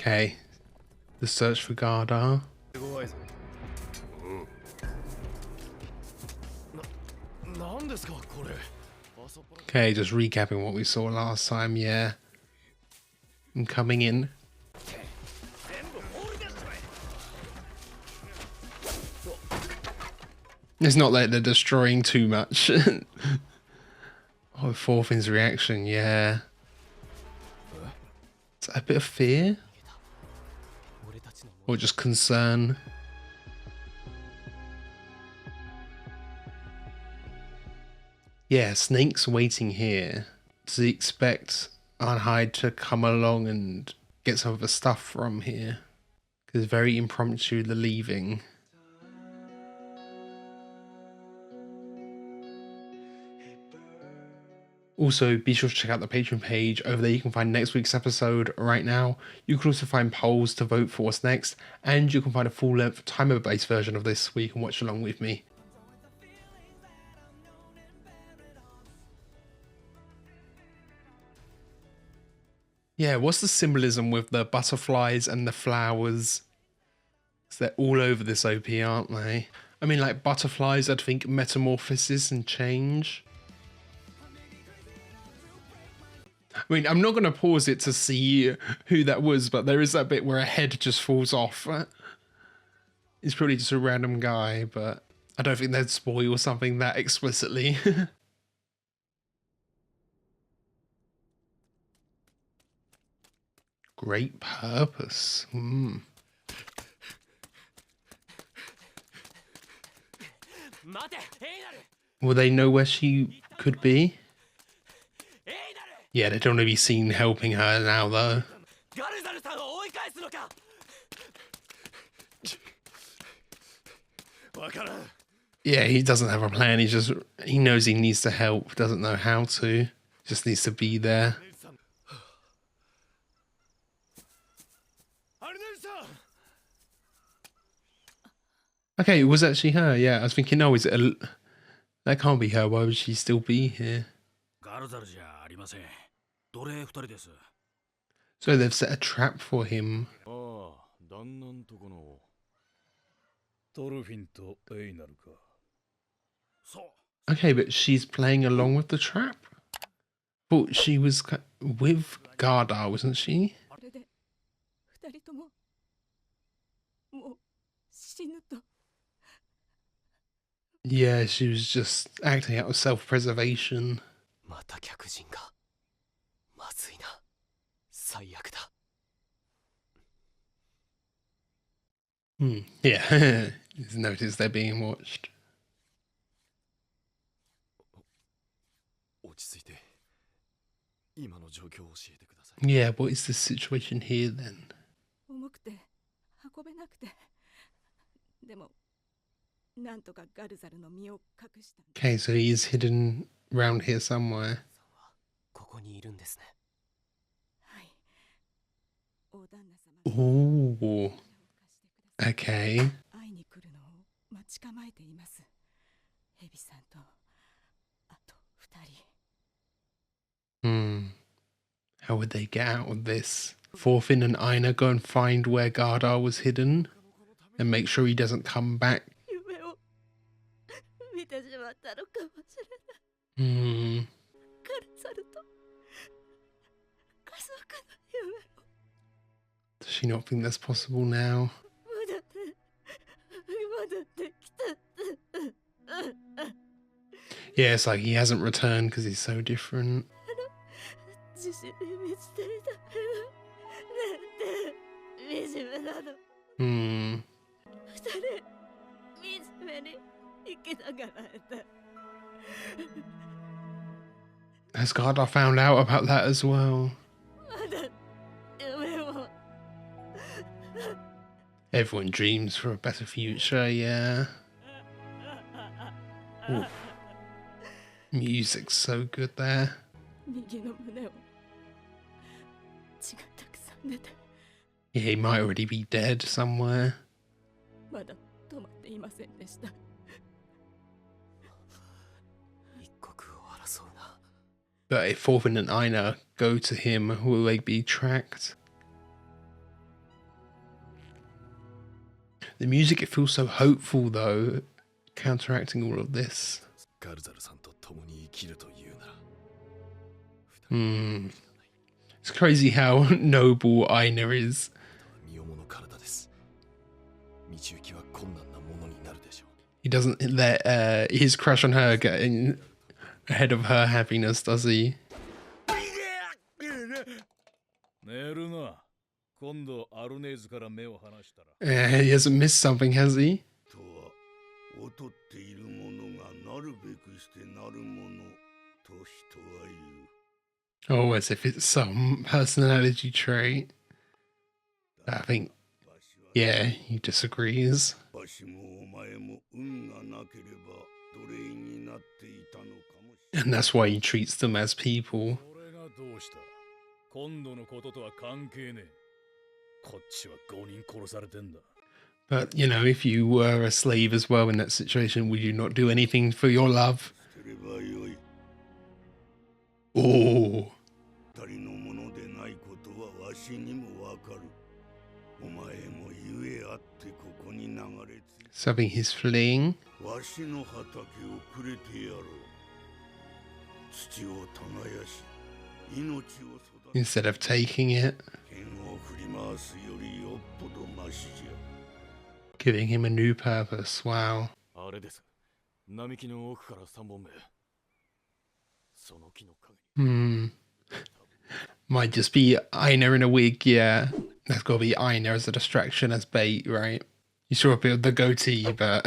Okay, the search for Gardar. Okay, just recapping what we saw last time, yeah. I'm coming in. It's not like they're destroying too much. Oh, Thorfinn's reaction, yeah. Is that a bit of fear? Or just concern? Yeah, Snake's waiting here. Does he expect Arnheid to come along and get some of the stuff from here? Because very impromptu, the leaving. Also, be sure to check out the Patreon page. Over there you can find next week's episode right now. You can also find polls to vote for what's next. And you can find a full-length timer-based version of this so you can watch along with me. Yeah, what's the symbolism with the butterflies and the flowers? 'Cause they're all over this OP, aren't they? I mean, like butterflies, I'd think metamorphosis and change. I mean, I'm not going to pause it to see who that was, but there is that bit where a head just falls off. It's probably just a random guy, but I don't think they'd spoil something that explicitly. Great purpose. Will they know where she could be? Yeah, they don't want to be seen helping her now, though. Yeah, he doesn't have a plan. He knows he needs to help, doesn't know how to. Just needs to be there. Okay, it was actually her. Yeah, I was thinking, oh, that can't be her. Why would she still be here? So they've set a trap for him. Okay, but she's playing along with the trap? Thought she was with Gardar, wasn't she? Yeah, she was just acting out of self-preservation. Yeah, he's noticed they're being watched. Yeah, what is the situation here then? Okay, so he is hidden around here somewhere. Oh, okay. How would they get out of this? Thorfinn and Einar go and find where Gardar was hidden and make sure he doesn't come back. Does she not think that's possible now? Yeah, it's like he hasn't returned because he's so different. Has Gardar found out about that as well? Everyone dreams for a better future, yeah. Oof. Music's so good there. Yeah, he might already be dead somewhere. But if Thorfinn and Einar go to him, will they be tracked? The music, it feels so hopeful though, counteracting all of this. It's crazy how noble Einar is. He doesn't let his crush on her get in ahead of her happiness, does he? He hasn't missed something, has he? Oh, as if it's some personality trait. I think, yeah, he disagrees. And that's why he treats them as people. But, you know, if you were a slave as well in that situation, would you not do anything for your love? Oh. Something he's fleeing. Instead of taking it. Giving him a new purpose. Wow. Might just be Einar in a wig, yeah. That's gotta be Einar as a distraction, as bait, right? You saw a bit of the goatee, but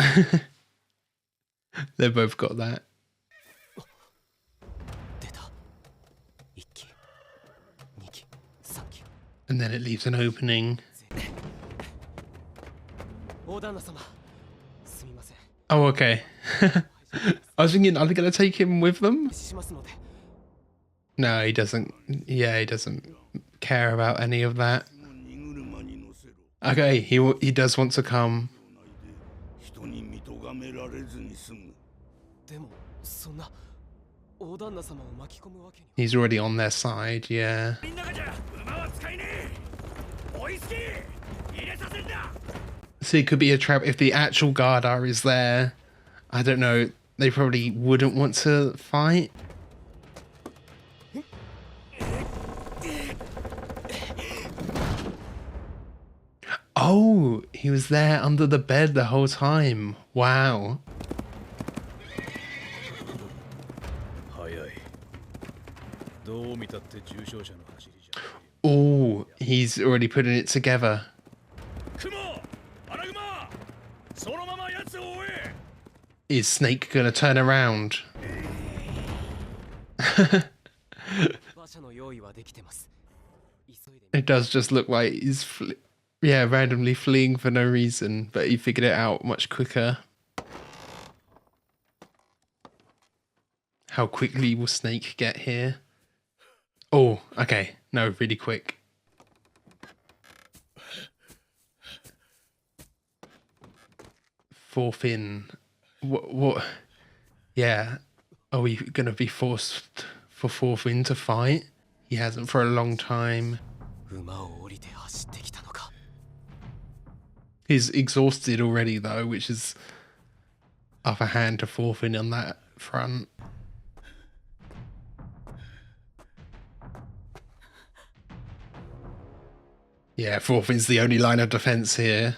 they've both got that. And then it leaves an opening. Oh, okay. I was thinking, are they going to take him with them? No, he doesn't. Yeah, he doesn't care about any of that. Okay, he does want to come. He's already on their side, yeah. So it could be a trap if the actual Gardar is there. I don't know. They probably wouldn't want to fight. Oh, he was there under the bed the whole time. Wow. Oh, he's already putting it together. Is Snake gonna turn around? It does just look like he's randomly fleeing for no reason, but he figured it out much quicker. How quickly will Snake get here? Oh, okay. No, really quick. Thorfinn. What? Yeah. Are we going to be forced for Thorfinn to fight? He hasn't for a long time. He's exhausted already, though, which is upper hand to Thorfinn on that front. Yeah, Thorfinn's the only line of defense here.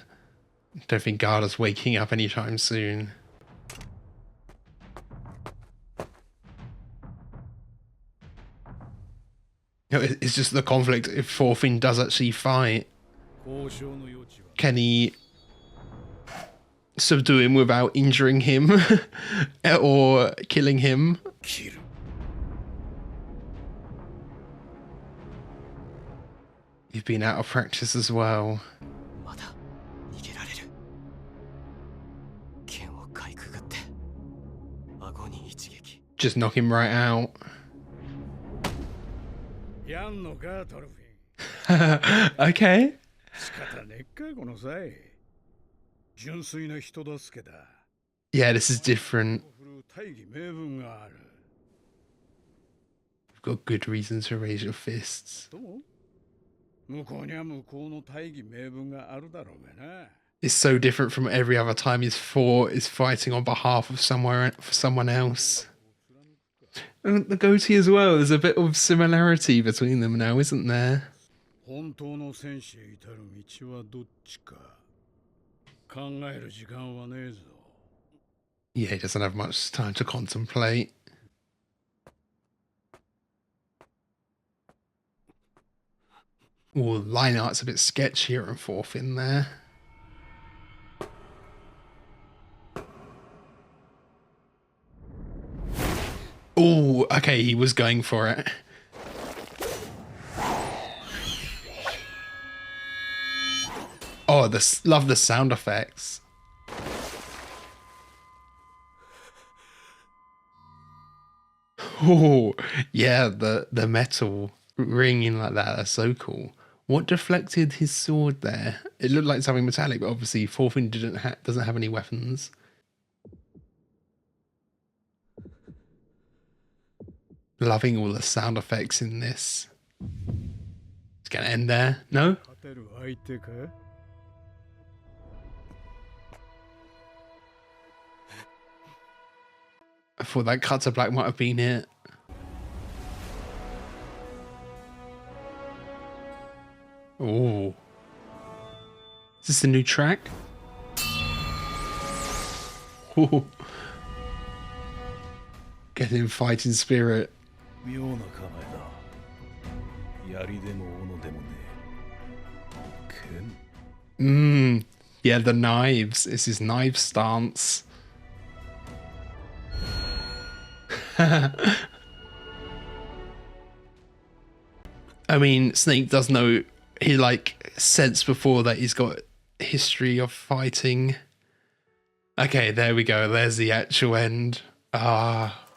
Don't think Garda's waking up anytime soon. You know, it's just the conflict. If Thorfinn does actually fight, can he subdue him without injuring him or killing him? You've been out of practice as well. Just knock him right out. Okay. Yeah, this is different. You've got good reasons to raise your fists. It's so different from every other time he's fought, is fighting on behalf of someone else. And the goatee as well, there's a bit of similarity between them now, isn't there? 本当の戦士へ至る道はどっちか考える時間はねえぞ Yeah, he doesn't have much time to contemplate. Oh, line art's a bit sketchier and Thorfinn there. Oh, okay, he was going for it. Oh, love the sound effects. Oh, yeah, the metal ringing like that. That's so cool. What deflected his sword there? It looked like something metallic, but obviously Thorfinn doesn't have any weapons. Loving all the sound effects in this. It's gonna end there. No? 勝てる相手か I thought that cut to black might have been it. Oh. Is this a new track? Oh. Getting fighting spirit. 妙な構えだ槍でも斧でもね剣 Yeah, the knives. It's his knife stance. I mean, Snake does know, he like sensed before that he's got history of fighting. Okay, there we go. There's the actual end.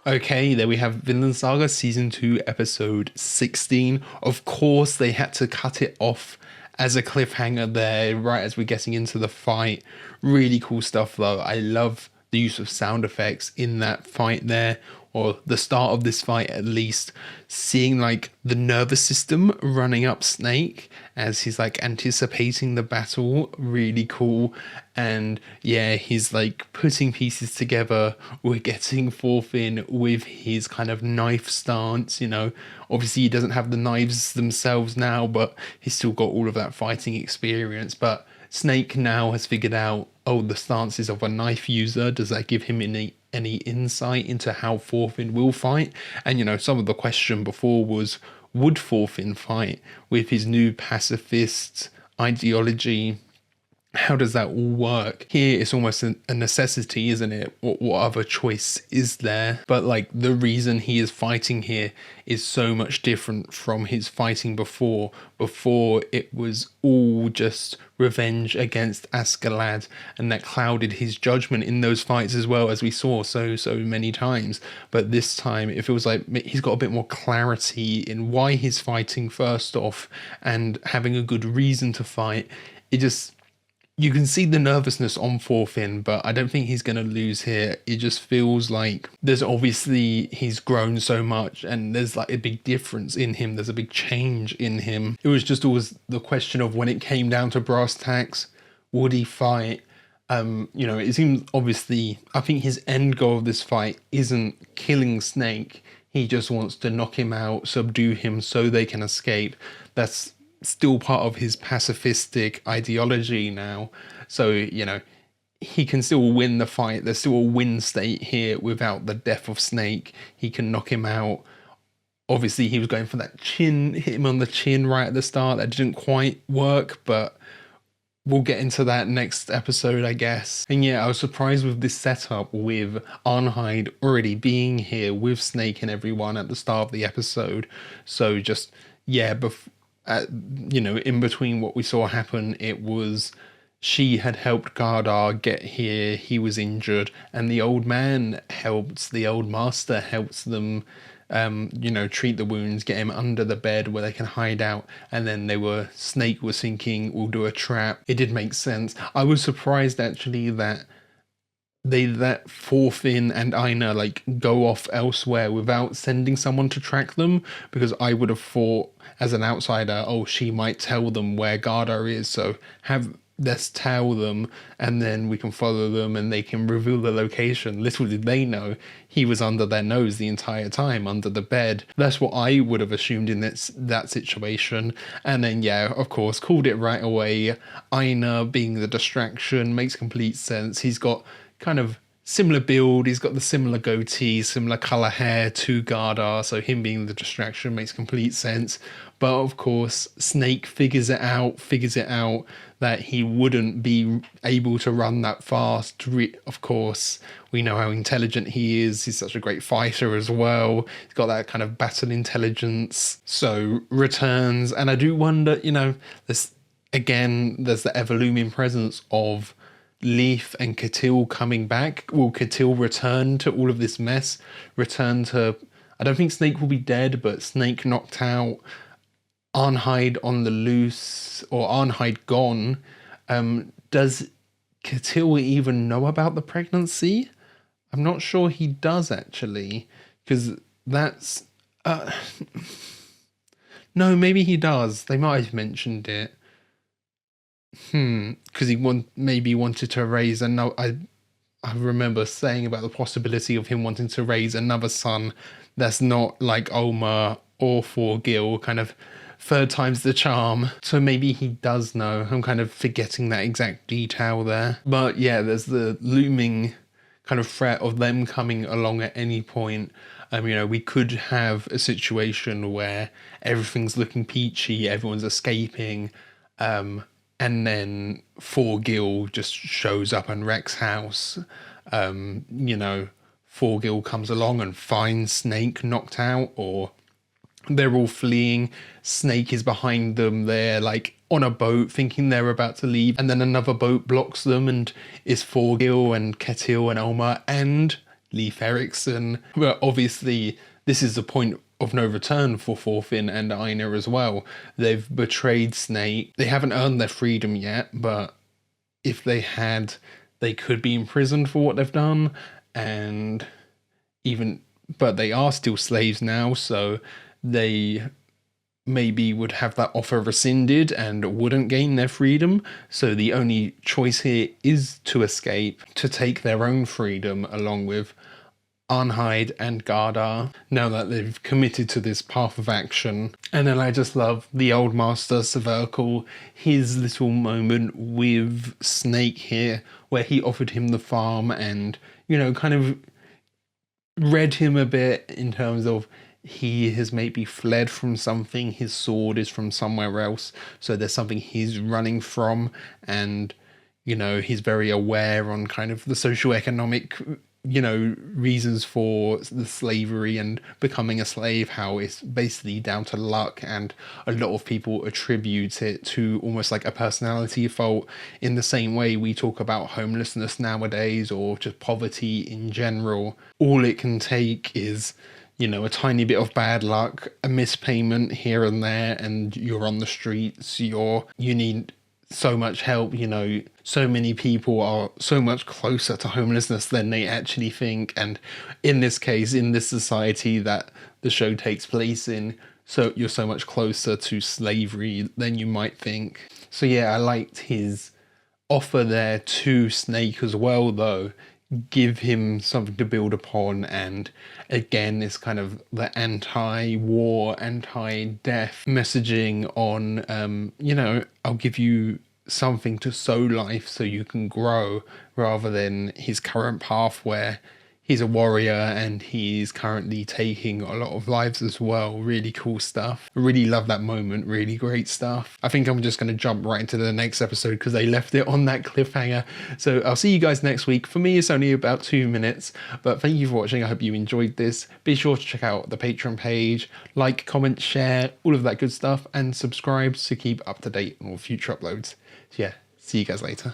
Okay, there we have Vinland Saga Season 2, Episode 16. Of course, they had to cut it off as a cliffhanger there, right as we're getting into the fight. Really cool stuff, though. I love the use of sound effects in that fight there, or the start of this fight at least. Seeing like the nervous system running up Snake as he's like anticipating the battle, really cool. And yeah, he's like putting pieces together. We're getting Thorfinn with his kind of knife stance, you know. Obviously he doesn't have the knives themselves now, but he's still got all of that fighting experience. But Snake now has figured out, oh, the stances of a knife user. Does that give him any insight into how Thorfinn will fight? And you know, some of the question before was, would Thorfinn fight with his new pacifist ideology? How does that all work? Here it's almost a necessity, isn't it? What other choice is there? But like the reason he is fighting here is so much different from his fighting before. Before it was all just revenge against Askeladd, and that clouded his judgment in those fights as well, as we saw so many times. But this time it feels like he's got a bit more clarity in why he's fighting first off, and having a good reason to fight. You can see the nervousness on Thorfinn, but I don't think he's going to lose here. It just feels like there's obviously, he's grown so much and there's like a big difference in him. There's a big change in him. It was just always the question of when it came down to brass tacks, would he fight? You know, it seems obviously, I think his end goal of this fight isn't killing Snake. He just wants to knock him out, subdue him so they can escape. That's still part of his pacifistic ideology now. So, you know, he can still win the fight. There's still a win state here without the death of Snake. He can knock him out. Obviously, he was going for that chin, hit him on the chin right at the start. That didn't quite work, but we'll get into that next episode, I guess. And yeah, I was surprised with this setup with Arnheid already being here with Snake and everyone at the start of the episode. So just, yeah, you know, in between what we saw happen, it was she had helped Gardar get here, he was injured, and the old man helped, the old master helps them, you know, treat the wounds, get him under the bed where they can hide out. And then Snake was thinking, we'll do a trap. It did make sense. I was surprised actually that they let Thorfinn and Einar like go off elsewhere without sending someone to track them, because I would have thought as an outsider, oh, she might tell them where Gardar is, so have let's tell them and then we can follow them and they can reveal the location. Little did they know he was under their nose the entire time, under the bed. That's what I would have assumed in that situation. And then, yeah, of course, called it right away. Einar being the distraction makes complete sense. He's got kind of similar build, he's got the similar goatee, similar colour hair to Gardar, so him being the distraction makes complete sense. But of course, Snake figures it out that he wouldn't be able to run that fast. Of course, we know how intelligent he is. He's such a great fighter as well. He's got that kind of battle intelligence. So returns, and I do wonder, there's the ever-looming presence of Leif and Ketil coming back. Will Ketil return to all of this mess? I don't think Snake will be dead, but Snake knocked out, Arnheid on the loose, or Arnheid gone. Does Ketil even know about the pregnancy? I'm not sure he does, actually, because that's... no, maybe he does. They might have mentioned it. Because he maybe wanted to raise another... I remember saying about the possibility of him wanting to raise another son that's not like Olma or Thorgil, kind of third time's the charm. So maybe he does know. I'm kind of forgetting that exact detail there. But yeah, there's the looming kind of threat of them coming along at any point. We could have a situation where everything's looking peachy, everyone's escaping, and then Thorgil just shows up and wrecks house. Thorgil comes along and finds Snake knocked out, or they're all fleeing. Snake is behind them. They're like on a boat thinking they're about to leave, and then another boat blocks them, and it's Thorgil and Ketil and Olma and Leif Erikson. But obviously this is the point of no return for Thorfinn and Einar as well. They've betrayed Snake. They haven't earned their freedom yet, but if they had, they could be imprisoned for what they've done, but they are still slaves now, so they maybe would have that offer rescinded and wouldn't gain their freedom. So the only choice here is to escape, to take their own freedom along with Arnheid and Gardar, now that they've committed to this path of action. And then I just love the old master Sverkel, his little moment with Snake here, where he offered him the farm and, kind of read him a bit in terms of he has maybe fled from something, his sword is from somewhere else, so there's something he's running from, and, he's very aware on kind of the socioeconomic reasons for the slavery and becoming a slave, how it's basically down to luck, and a lot of people attribute it to almost like a personality fault, in the same way we talk about homelessness nowadays or just poverty in general. All it can take is a tiny bit of bad luck, a mispayment here and there, and you're on the streets, you need so much help. So many people are so much closer to homelessness than they actually think, and in this case, in this society that the show takes place in, so you're so much closer to slavery than you might think. So yeah, I liked his offer there to Snake as well, though. Give him something to build upon, and again, it's kind of the anti-war, anti-death messaging on, I'll give you something to sow life so you can grow, rather than his current path where he's a warrior and he's currently taking a lot of lives as well. Really cool stuff. I really love that moment. Really great stuff. I think I'm just going to jump right into the next episode because they left it on that cliffhanger. So I'll see you guys next week. For me, it's only about 2 minutes, but thank you for watching. I hope you enjoyed this. Be sure to check out the Patreon page, like, comment, share, all of that good stuff, and subscribe to keep up to date on all future uploads. So yeah, see you guys later.